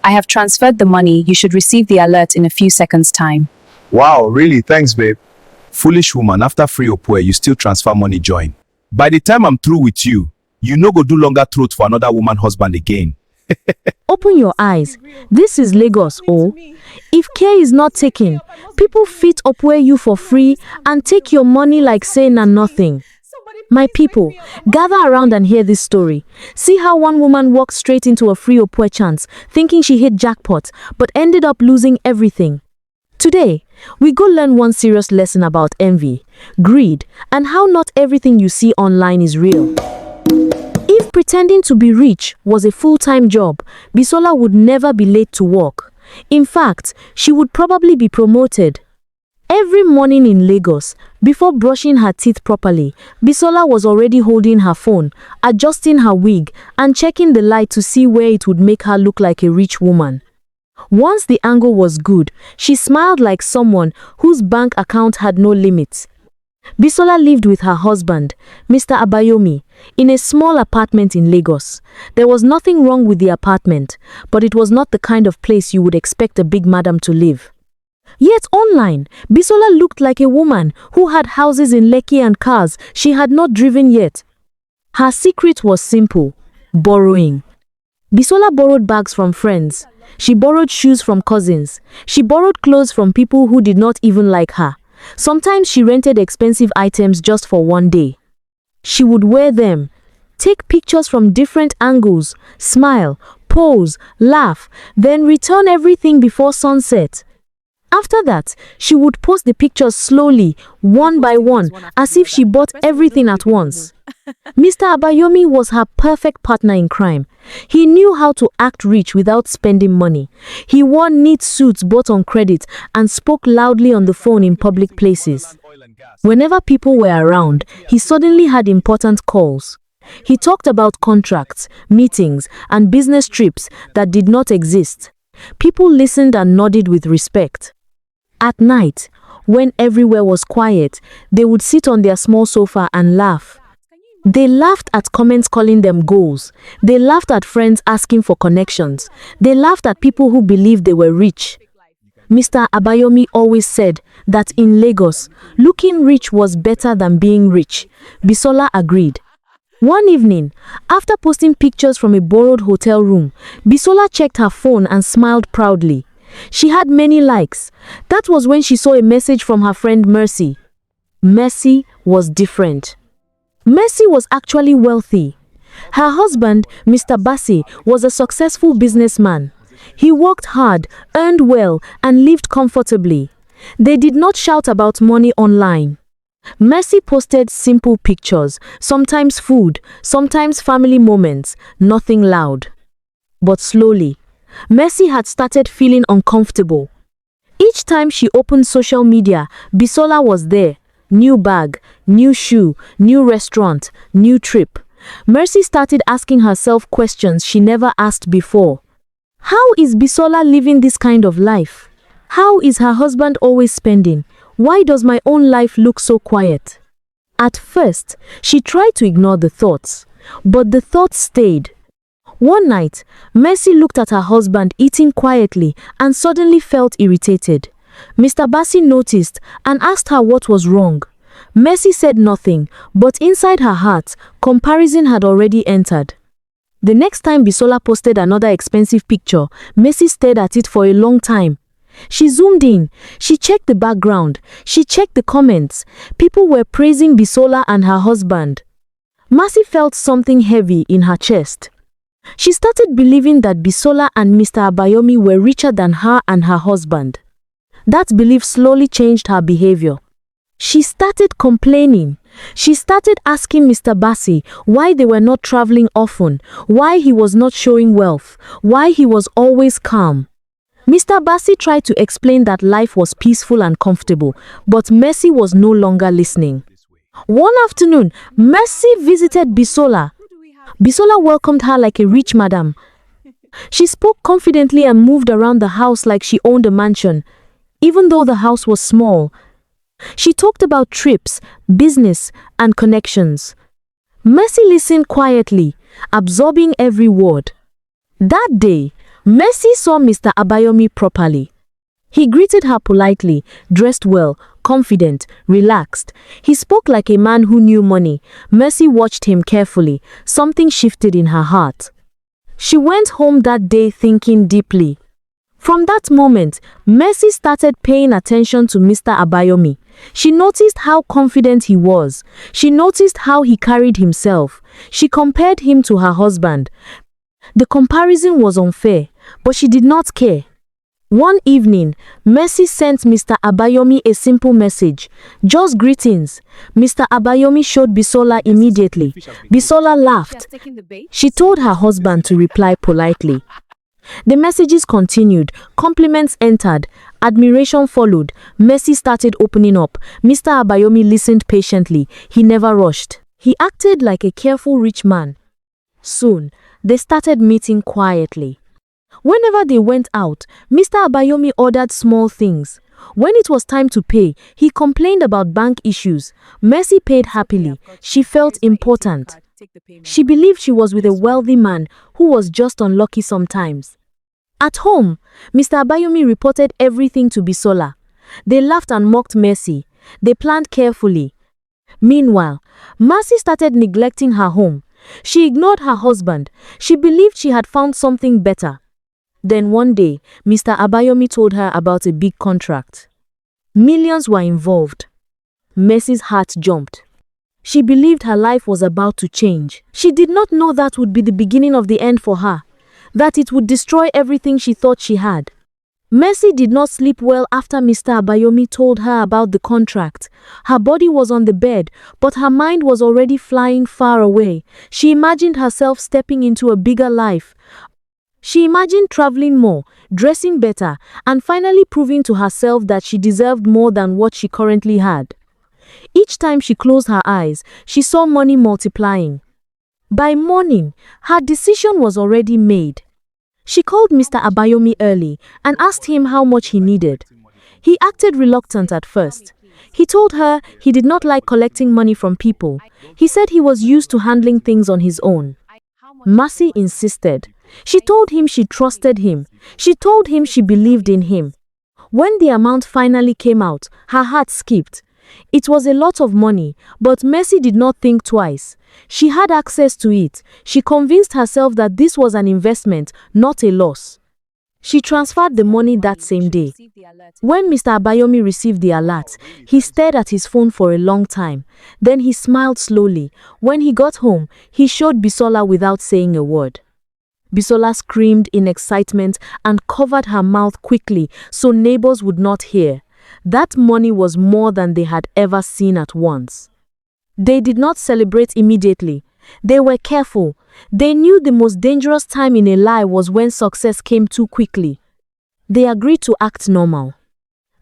I have transferred the money. You should receive the alert in a few seconds' time. Wow, really? Thanks, babe. Foolish woman, after free Opwe, you still transfer money join. By the time I'm through with you, you no go do longer throat for another woman husband again. Open your eyes. This is Lagos, oh. If care is not taken, people fit upware you for free and take your money like saying nothing. My people, gather around and hear this story. See how one woman walked straight into a free upware chance, thinking she hit jackpot, but ended up losing everything. Today, we go learn one serious lesson about envy, greed, and how not everything you see online is real. If pretending to be rich was a full-time job, Bisola would never be late to work. In fact, she would probably be promoted. Every morning in Lagos, before brushing her teeth properly, Bisola was already holding her phone, adjusting her wig, and checking the light to see where it would make her look like a rich woman. Once the angle was good, she smiled like someone whose bank account had no limits. Bisola lived with her husband, Mr. Abayomi, in a small apartment in Lagos. There was nothing wrong with the apartment, but it was not the kind of place you would expect a big madam to live. Yet online, Bisola looked like a woman who had houses in Lekki and cars she had not driven yet. Her secret was simple: borrowing. Bisola borrowed bags from friends. She borrowed shoes from cousins. She borrowed clothes from people who did not even like her. Sometimes she rented expensive items just for one day. She would wear them, take pictures from different angles, smile, pose, laugh, then return everything before sunset. After that, she would post the pictures slowly, one by one, as if she bought everything at once. Mr. Abayomi was her perfect partner in crime. He knew how to act rich without spending money. He wore neat suits bought on credit and spoke loudly on the phone in public places. Whenever people were around, he suddenly had important calls. He talked about contracts, meetings, and business trips that did not exist. People listened and nodded with respect. At night, when everywhere was quiet, they would sit on their small sofa and laugh. They laughed at comments calling them goals. They laughed at friends asking for connections. They laughed at people who believed they were rich. Mr. Abayomi always said that in Lagos, looking rich was better than being rich. Bisola agreed. One evening, after posting pictures from a borrowed hotel room, Bisola checked her phone and smiled proudly. She had many likes. That was when she saw a message from her friend Mercy. Mercy was different. Mercy was actually wealthy. Her husband, Mr. Bassey, was a successful businessman. He worked hard, earned well, and lived comfortably. They did not shout about money online. Mercy posted simple pictures, sometimes food, sometimes family moments, nothing loud. But slowly, Mercy had started feeling uncomfortable. Each time she opened social media, Bisola was there. New bag, new shoe, new restaurant, new trip. Mercy started asking herself questions she never asked before. How is Bisola living this kind of life? How is her husband always spending? Why does my own life look so quiet? At first, she tried to ignore the thoughts, but the thoughts stayed. One night, Mercy looked at her husband eating quietly and suddenly felt irritated. Mr. Bassey noticed and asked her what was wrong. Mercy said nothing, but inside her heart, comparison had already entered. The next time Bisola posted another expensive picture, Mercy stared at it for a long time. She zoomed in, she checked the background, she checked the comments. People were praising Bisola and her husband. Mercy felt something heavy in her chest. She started believing that Bisola and Mr. Abayomi were richer than her and her husband. That belief slowly changed her behavior. She started complaining. She started asking Mr. Bassey why they were not traveling often, why he was not showing wealth, why he was always calm. Mr. Bassey tried to explain that life was peaceful and comfortable, but Mercy was no longer listening. One afternoon, Mercy visited Bisola. Bisola welcomed her like a rich madam. She spoke confidently and moved around the house like she owned a mansion, even though the house was small. She talked about trips, business, and connections. Mercy listened quietly, absorbing every word. That day, Mercy saw Mr. Abayomi properly. He greeted her politely, dressed well, confident, relaxed. He spoke like a man who knew money. Mercy watched him carefully. Something shifted in her heart. She went home that day thinking deeply. From that moment, Mercy started paying attention to Mr. Abayomi. She noticed how confident he was. She noticed how he carried himself. She compared him to her husband. The comparison was unfair, but she did not care. One evening, Mercy sent Mr. Abayomi a simple message. Just greetings. Mr. Abayomi showed Bisola immediately. Bisola laughed. She told her husband to reply politely. The messages continued. Compliments entered. Admiration followed. Mercy started opening up. Mr. Abayomi listened patiently. He never rushed. He acted like a careful rich man. Soon, they started meeting quietly. Whenever they went out, Mr. Abayomi ordered small things. When it was time to pay, he complained about bank issues. Mercy paid happily. She felt important. She believed she was with a wealthy man who was just unlucky sometimes. At home, Mr. Abayomi reported everything to Bisola. They laughed and mocked Mercy. They planned carefully. Meanwhile, Mercy started neglecting her home. She ignored her husband. She believed she had found something better. Then one day, Mr. Abayomi told her about a big contract. Millions were involved. Mercy's heart jumped. She believed her life was about to change. She did not know that would be the beginning of the end for her, that it would destroy everything she thought she had. Mercy did not sleep well after Mr. Abayomi told her about the contract. Her body was on the bed, but her mind was already flying far away. She imagined herself stepping into a bigger life. She imagined traveling more, dressing better, and finally proving to herself that she deserved more than what she currently had. Each time she closed her eyes, she saw money multiplying. By morning, her decision was already made. She called Mr. Abayomi early and asked him how much he needed. He acted reluctant at first. He told her he did not like collecting money from people. He said he was used to handling things on his own. Mercy insisted. She told him she trusted him. She told him she believed in him. When the amount finally came out, her heart skipped. It was a lot of money, but Mercy did not think twice. She had access to it. She convinced herself that this was an investment, not a loss. She transferred the money that same day. When Mr. Abayomi received the alert, he stared at his phone for a long time. Then he smiled slowly. When he got home, he showed Bisola without saying a word. Bisola screamed in excitement and covered her mouth quickly so neighbors would not hear. That money was more than they had ever seen at once. They did not celebrate immediately. They were careful. They knew the most dangerous time in a lie was when success came too quickly. They agreed to act normal.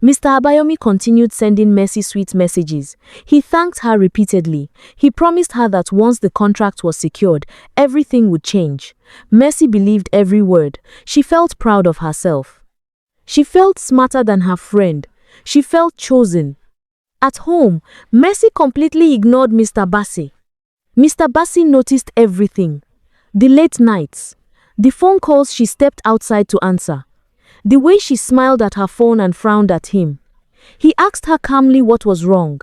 Mr. Abayomi continued sending Mercy sweet messages. He thanked her repeatedly. He promised her that once the contract was secured, everything would change. Mercy believed every word. She felt proud of herself. She felt smarter than her friend. She felt chosen. At home, Mercy completely ignored Mr. Bassey. Mr. Bassey noticed everything. The late nights, the phone calls she stepped outside to answer, the way she smiled at her phone and frowned at him. He asked her calmly what was wrong.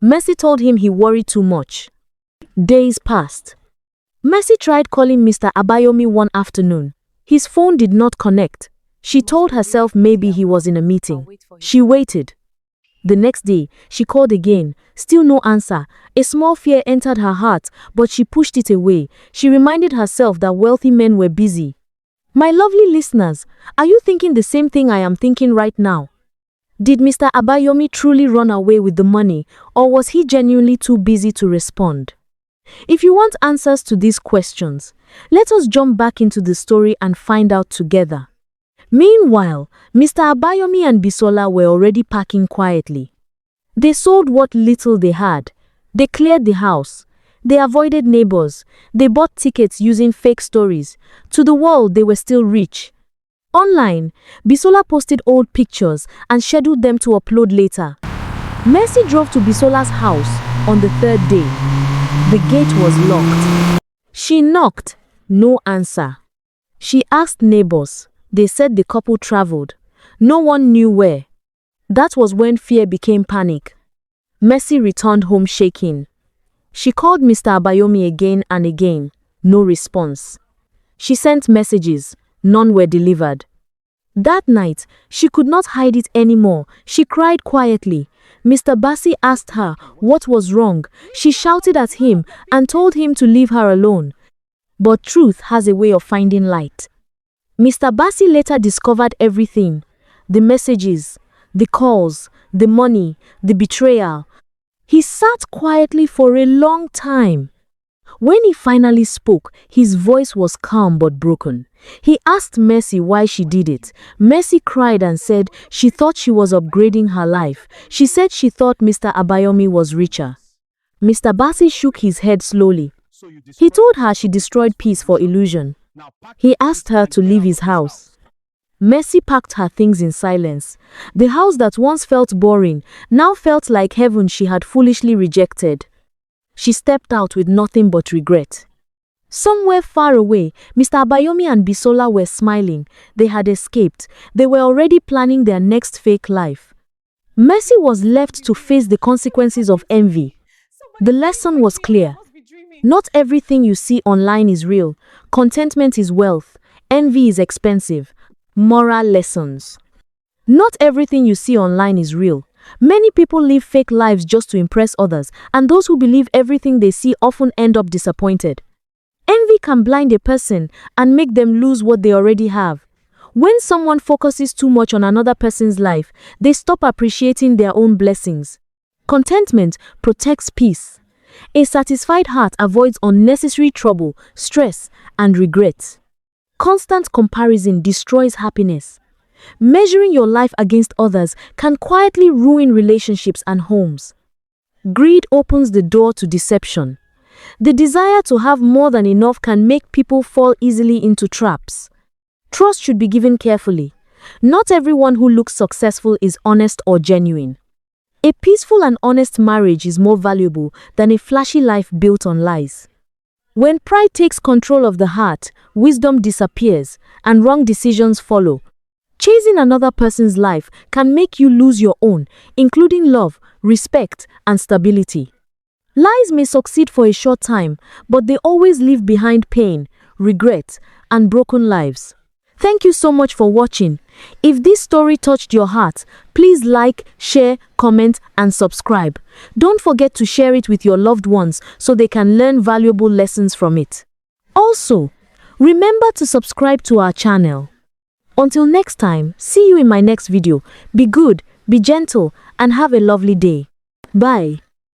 Mercy told him he worried too much. Days passed. Mercy tried calling Mr. Abayomi one afternoon. His phone did not connect. She told herself maybe he was in a meeting. She waited. The next day, she called again. Still no answer. A small fear entered her heart, but she pushed it away. She reminded herself that wealthy men were busy. My lovely listeners, are you thinking the same thing I am thinking right now? Did Mr. Abayomi truly run away with the money, or was he genuinely too busy to respond? If you want answers to these questions, let us jump back into the story and find out together. Meanwhile, Mr. Abayomi and Bisola were already packing quietly. They sold what little they had. They cleared the house. They avoided neighbors. They bought tickets using fake stories. To the world, they were still rich. Online, Bisola posted old pictures and scheduled them to upload later. Mercy drove to Bisola's house on the third day. The gate was locked. She knocked. No answer. She asked neighbors. They said the couple traveled. No one knew where. That was when fear became panic. Mercy returned home shaking. She called Mr. Abayomi again and again. No response. She sent messages. None were delivered. That night, she could not hide it anymore. She cried quietly. Mr. Bassey asked her what was wrong. She shouted at him and told him to leave her alone. But truth has a way of finding light. Mr. Bassey later discovered everything. The messages, the calls, the money, the betrayal. He sat quietly for a long time. When he finally spoke, his voice was calm but broken. He asked Mercy why she did it. Mercy cried and said she thought she was upgrading her life. She said she thought Mr. Abayomi was richer. Mr. Bassey shook his head slowly. He told her she destroyed peace for illusion. He asked her to leave his house. Mercy packed her things in silence. The house that once felt boring now felt like heaven she had foolishly rejected. She stepped out with nothing but regret. Somewhere far away, Mr. Abayomi and Bisola were smiling. They had escaped. They were already planning their next fake life. Mercy was left to face the consequences of envy. The lesson was clear. Not everything you see online is real. Contentment is wealth. Envy is expensive. Moral lessons. Not everything you see online is real. Many people live fake lives just to impress others, and those who believe everything they see often end up disappointed. Envy can blind a person and make them lose what they already have. When someone focuses too much on another person's life, they stop appreciating their own blessings. Contentment protects peace. A satisfied heart avoids unnecessary trouble, stress, and regret. Constant comparison destroys happiness. Measuring your life against others can quietly ruin relationships and homes. Greed opens the door to deception. The desire to have more than enough can make people fall easily into traps. Trust should be given carefully. Not everyone who looks successful is honest or genuine. A peaceful and honest marriage is more valuable than a flashy life built on lies. When pride takes control of the heart, wisdom disappears and wrong decisions follow. Chasing another person's life can make you lose your own, including love, respect, and stability. Lies may succeed for a short time, but they always leave behind pain, regret, and broken lives. Thank you so much for watching. If this story touched your heart, please like, share, comment, and subscribe. Don't forget to share it with your loved ones so they can learn valuable lessons from it. Also, remember to subscribe to our channel. Until next time, see you in my next video. Be good, be gentle, and have a lovely day. Bye.